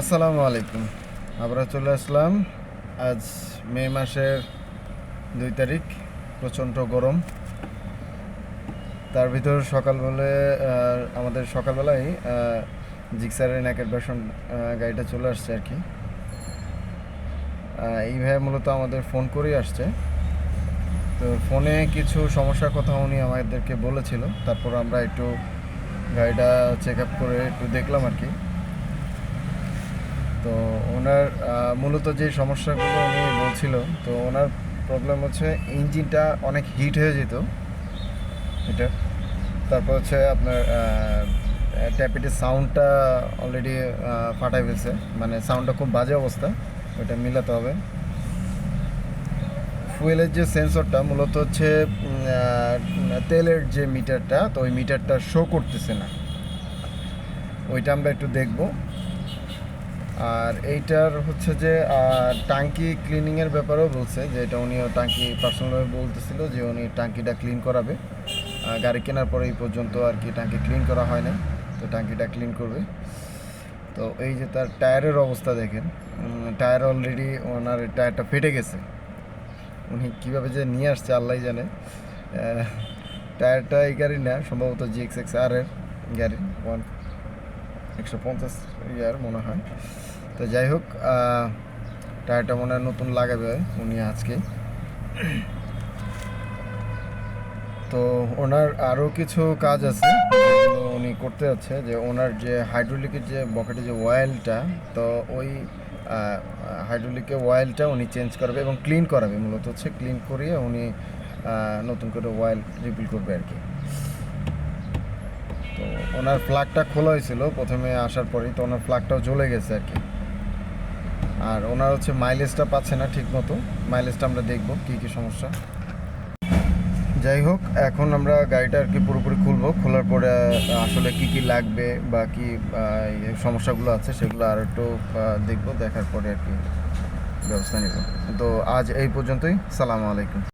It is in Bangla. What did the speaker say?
আসসালামু আলাইকুম। আমরা চলে আসলাম আজ মে মাসের 2 তারিখ। প্রচণ্ড গরম, তার ভিতর আমাদের সকালবেলায় জিক্সারের ন্যাকেট ভার্সন গাড়িটা চলে আসছে আর কি। এই ভাইয়া মূলত আমাদের ফোন করেই আসছে। তো ফোনে কিছু সমস্যার কথা উনি আমাদেরকে বলেছিল, তারপর আমরা একটু গাড়িটা চেক আপ করে একটু দেখলাম আর কি। তো ওনার মূলত যে সমস্যাগুলো উনি বলছিল, তো ওনার প্রবলেম হচ্ছে ইঞ্জিনটা অনেক হিট হয়ে যেত এটা। তারপর হচ্ছে আপনার ট্যাপিটের সাউন্ডটা অলরেডি ফাটাই ফেলছে, মানে সাউন্ডটা খুব বাজে অবস্থা, ওটা মিলাতে হবে। ফুয়েলের যে সেন্সরটা মূলত হচ্ছে তেলের যে মিটারটা, তো ওই মিটারটা শো করতেছে না, ওইটা আমরা একটু দেখবো। আর এইটার হচ্ছে যে টাঙ্কি ক্লিনিংয়ের ব্যাপারেও বলছে, যে এটা উনি টাঙ্কি পার্সোনালভাবে বলতেছিল যে উনি টাঙ্কিটা ক্লিন করাবে। গাড়ি কেনার পরে এই পর্যন্ত আর কি টাঙ্কি ক্লিন করা হয় না, তো টাঙ্কিটা ক্লিন করবে। তো এই যে তার টায়ারের অবস্থা দেখেন, টায়ার অলরেডি ওনার টায়ারটা ফেটে গেছে। উনি কীভাবে যে নিয়ে আসছে আল্লাহ জানে। টায়ারটা এই গাড়ি না, সম্ভবত GXX-R এর গাড়ি, 150 ইয়ার মনে হয়। তো যাই হোক, টায়ারটা মনে হয় নতুন লাগাবে উনি আজকে। তো ওনার আরও কিছু কাজ আছে যেগুলো উনি করতে যাচ্ছে, যে ওনার যে হাইড্রোলিকের যে বকেটে যে অয়েলটা, তো ওই হাইড্রোলিকের অয়েলটা উনি চেঞ্জ করবে এবং ক্লিন করাবে। মূলত হচ্ছে ক্লিন করিয়ে উনি নতুন করে অয়েল রিফিল করবে আর কি। তো ওনার প্লাগটা খোলা হয়েছিল প্রথমে আসার পরেই, তো ওনার প্লাগটাও জ্বলে গেছে আর কি। আর ওনার হচ্ছে মাইলেজটা পাচ্ছে না ঠিক মতো, মাইলেজটা আমরা দেখবো কী কী সমস্যা। যাই হোক, এখন আমরা গাড়িটা আর কি পুরোপুরি খুলবো, খোলার পরে আসলে কি কি লাগবে বা কি সমস্যাগুলো আছে সেগুলো আর একটু দেখবো, দেখার পরে আর কি ব্যবস্থা নেব। তো আজ এই পর্যন্তই। সালামু আলাইকুম।